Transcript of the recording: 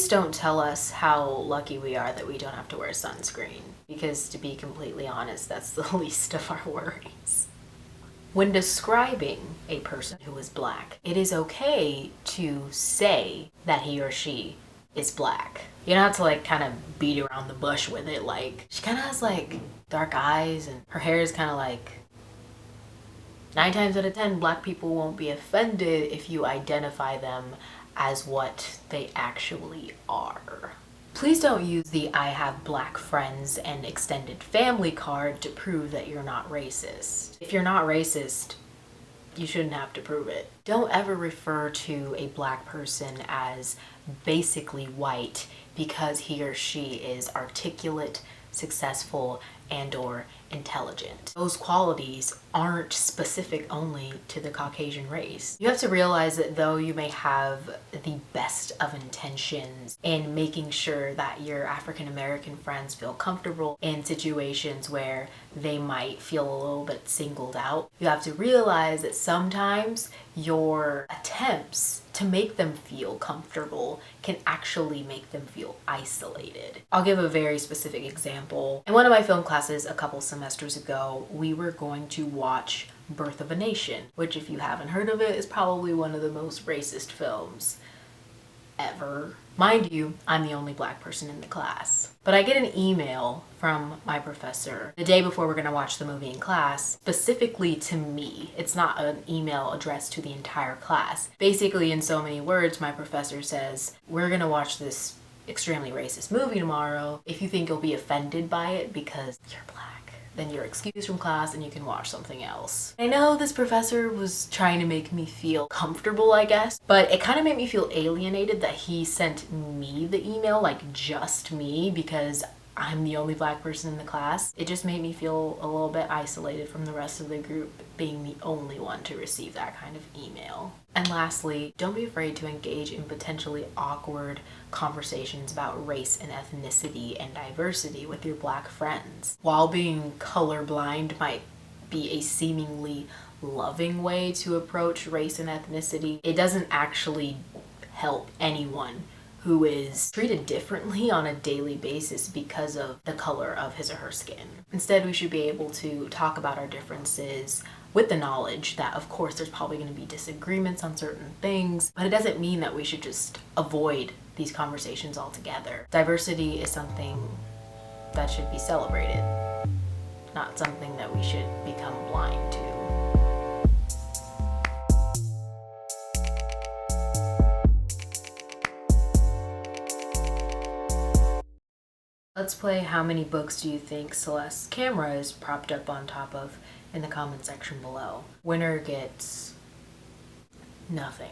Please don't tell us how lucky we are that we don't have to wear sunscreen, because to be completely honest, that's the least of our worries. When describing a person who is black, it is okay to say that he or she is black. You don't have to like kind of beat around the bush with it. Like, she kind of has like dark eyes and her hair is kind of like 9 times out of 10, black people won't be offended if you identify them as what they actually are. Please don't use the I have black friends and extended family card to prove that you're not racist. If you're not racist, you shouldn't have to prove it. Don't ever refer to a black person as basically white because he or she is articulate, successful, and/or intelligent. Those qualities aren't specific only to the Caucasian race. You have to realize that though you may have the best of intentions in making sure that your African American friends feel comfortable in situations where they might feel a little bit singled out, you have to realize that sometimes your attempts to make them feel comfortable can actually make them feel isolated. I'll give a very specific example. In one of my film classes a couple semesters ago, we were going to watch Birth of a Nation, which if you haven't heard of it is probably one of the most racist films ever. Mind you, I'm the only black person in the class. But I get an email from my professor the day before we're gonna watch the movie in class, specifically to me. It's not an email addressed to the entire class. Basically, in so many words, my professor says, we're gonna watch this extremely racist movie tomorrow. If you think you'll be offended by it because you're black, then you're excused from class and you can watch something else. I know this professor was trying to make me feel comfortable, I guess, but it kind of made me feel alienated that he sent me the email, like just me, because I'm the only black person in the class. It just made me feel a little bit isolated from the rest of the group, being the only one to receive that kind of email. And lastly, don't be afraid to engage in potentially awkward conversations about race and ethnicity and diversity with your black friends. While being colorblind might be a seemingly loving way to approach race and ethnicity, it doesn't actually help anyone who is treated differently on a daily basis because of the color of his or her skin. Instead, we should be able to talk about our differences with the knowledge that, of course, there's probably going to be disagreements on certain things, but it doesn't mean that we should just avoid these conversations altogether. Diversity is something that should be celebrated, not something that we should become blind to. Let's play How Many Books Do You Think Celeste's camera is propped up on top of in the comment section below. Winner gets nothing.